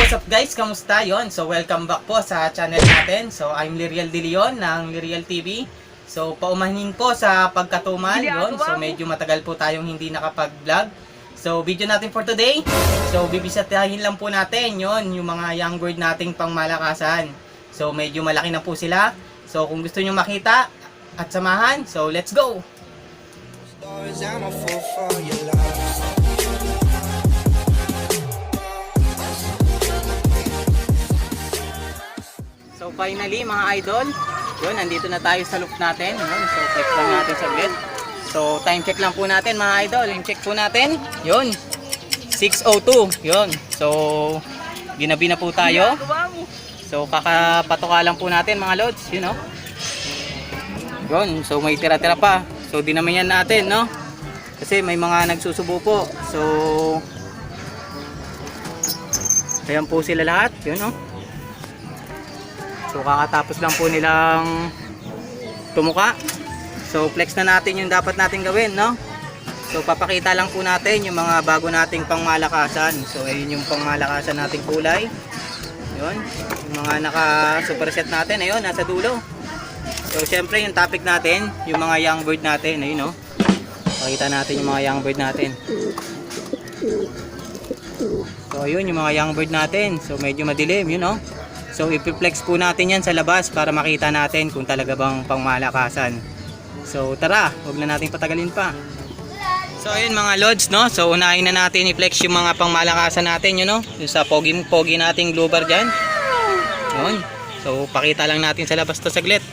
What's up guys? Kamusta yon? So welcome back po sa channel natin. So I'm Liriel De Leon ng Liriel TV. So paumanhin po sa pagkatumal yon. So medyo matagal po tayong hindi nakapag-vlog. So video natin for today. So bibisitahin lang po natin yon, yung mga young bird nating pangmalakasan. So medyo malaki na po sila. So kung gusto niyo makita at samahan, so let's go! So finally mga idol, yun, nandito na tayo sa loop natin. Yun, so check lang natin saglit. So time check lang po natin mga idol. Yung check po natin, yun, 6:02. Yun, so ginabi na po tayo. So kakapatoka lang po natin mga lods, you know. Yun, so may tira-tira pa. So dinamihan natin, no? Kasi may mga nagsusubo po. So ayan po sila lahat, yun, no? So kakatapos lang po nilang tumuka. So flex na natin yung dapat natin gawin, no? So papakita lang po natin yung mga bago nating pangmalakasan. So ayun yung pangmalakasan nating kulay. Yun, yung mga naka superset natin, ayun, nasa dulo. So syempre yung topic natin, yung mga young bird natin, ayun, no? Pakita natin yung mga young bird natin. So ayun yung mga young bird natin. So medyo madilim, yun, no? So ipiplex po natin yan sa labas para makita natin kung talaga bang pangmalakasan. So tara, huwag na natin patagalin pa. So ayun mga lods, no? So unahin na natin i-flex yung mga pangmalakasan natin, yun, no? Yung sa pogi nating blue bar dyan. Yun. So pakita lang natin sa labas to saglit.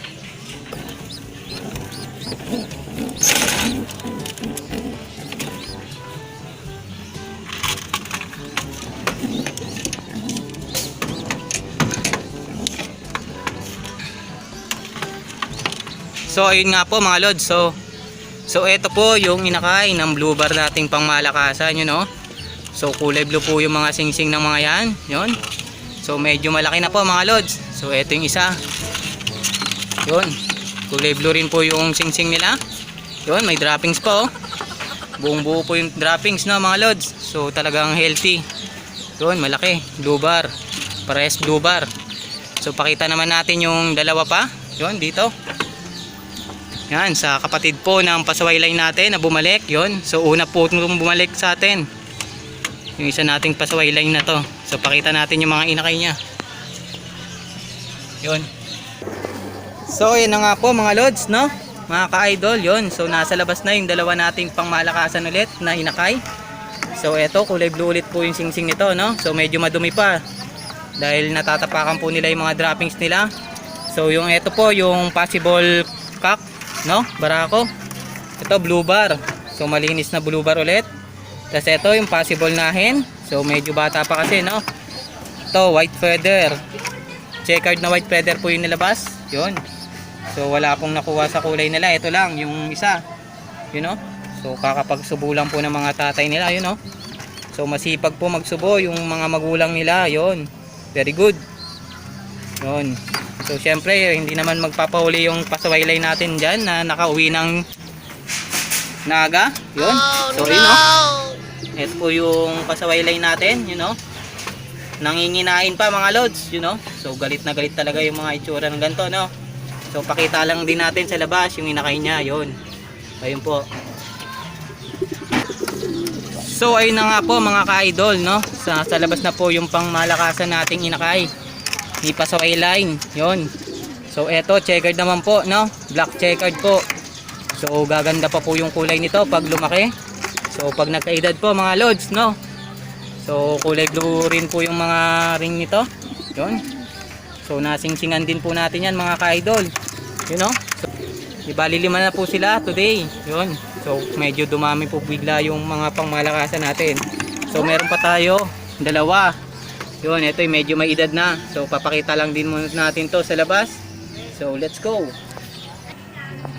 So ayun nga po mga lods. So ito po yung inakay ng blue bar nating pangmalakasan, yun, no? So kulay blue po yung mga singsing ng mga yan, yun. So medyo malaki na po mga lods. So ito yung isa. Yun. Kulay blue rin po yung singsing nila. Yun, may droppings po. Buong buo po yung droppings, no mga lods. So talagang healthy. Yun, malaki. Blue bar. Parehas blue bar. So pakita naman natin yung dalawa pa. Yun, dito. Yan, sa kapatid po ng pasaway line natin na bumalik, yon. So una po itong bumalik sa atin, yung isa nating pasaway line na to. So pakita natin yung mga inakay niya. Yon. So yun na nga po mga lods, no? Mga ka-idol, yon. So nasa labas na yung dalawa nating pangmalakasan ulit na inakay. So eto, kulay blue ulit po yung singsing nito, no? So medyo madumi pa dahil natatapakan po nila yung mga droppings nila. So yung eto po, yung possible cock, no, barako. Ito blue bar. So malinis na blue bar ulit. Tapos ito yung possible na hen. So medyo bata pa kasi, no. Ito white feather. Checkered na white feather po yung nilabas. Yun. So wala pong nakuha sa kulay nila. Ito lang yung isa. You know. So kakapagsubo lang po ng mga tatay nila, you know. So masipag po magsubo yung mga magulang nila. Yun. Very good. Yun. So syempre hindi naman magpapahuli yung pasaway line natin dyan na nakauwi ng naga. Yun. So yun, no? Ito po yung pasaway line natin, you know. Nanginginain pa mga lods, you know. So galit na galit talaga yung mga itsura ng ganito, no. So pakita lang din natin sa labas yung inakay niya. Yun. Ayun po. So ayun na nga po mga ka-idol, no. Sa labas na po yung pangmalakasan nating inakay ni pasaway line, yon. So eto checkered naman po, no, black checkered po. So gaganda pa po yung kulay nito pag lumaki. So pag nagkaedad po mga lods, no. So kulay blue rin po yung mga ring nito, yon. So nasingsingan din po natin yan mga ka-idol, you know. So ibali 5 na po sila today, yon. So medyo dumami po bigla yung mga pangmalakasan natin. So meron pa tayo dalawa. Yun, ito yung medyo may edad na. So papakita lang din muna natin to sa labas. So let's go.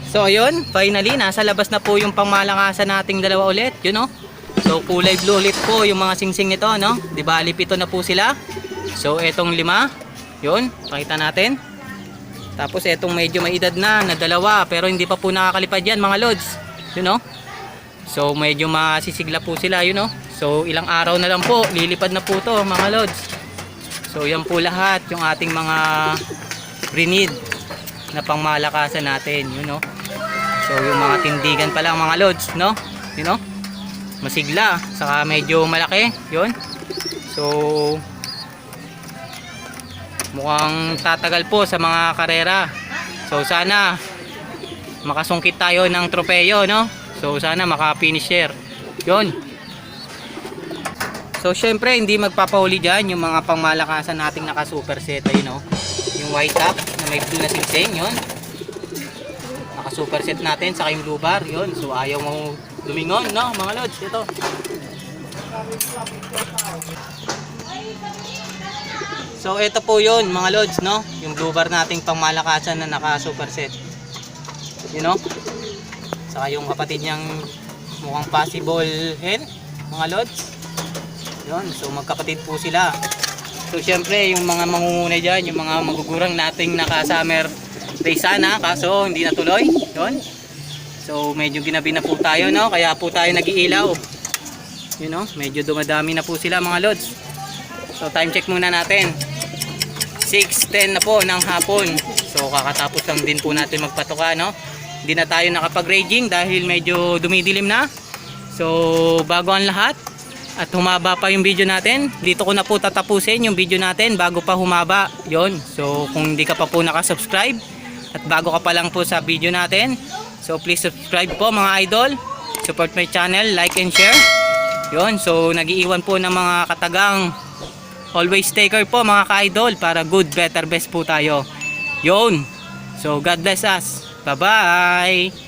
So ayun, finally nasa labas na po yung pangmalakasan nating dalawa ulit, you know. So kulay blue ulit po yung mga singsing nito, no. Di ba 7 na po sila. So etong 5, yun, pakita natin. Tapos etong medyo may edad na dalawa, pero hindi pa po nakakalipad yan mga lods, you know. So medyo masisigla po sila, you know. So ilang araw na lang po, lilipad na po to mga lods. So yan po lahat yung ating mga breed na pangmalakasan natin, yun no. So yung mga tindigan pa lang mga lods, no? You know? Masigla, saka medyo malaki, yun. So mukhang tatagal po sa mga karera. So sana makasungkit tayo ng tropeyo, no? So sana maka-finisher. Yun. So syempre hindi magpapahuli dyan yung mga pangmalakasan nating naka super set, ayun no. Yung white top na may blue na singsing, yun. Naka super set natin, saka yung blue bar, yun. So ayaw mo lumingon, no mga lods, ito. So ito po yun mga lods, no, yung blue bar nating pangmalakasan na naka super set, you know. Saka yung kapatid niyang mukhang possible hen mga lods, yun. So magkapatid po sila. So syempre yung mga mangunguna dyan, yung mga magugurang nating naka summer race sana, kaso hindi natuloy, yun. So medyo ginabi na po tayo, no, kaya po tayo nag-iilaw, you know. Medyo dumadami na po sila mga lods. So time check muna natin, 6:10 na po ng hapon. So kakatapos lang din po natin magpatuka, no. Hindi na tayo nakapag-raging dahil medyo dumidilim na. So bago ang lahat at humaba pa yung video natin, dito ko na po tatapusin yung video natin bago pa humaba, yon. So kung hindi ka pa po nakasubscribe at bago ka pa lang po sa video natin, so please subscribe po mga idol. Support my channel, like and share, yon. So nag-iiwan po ng mga katagang always taker po mga ka-idol para good, better, best po tayo, yon. So God bless us, bye bye.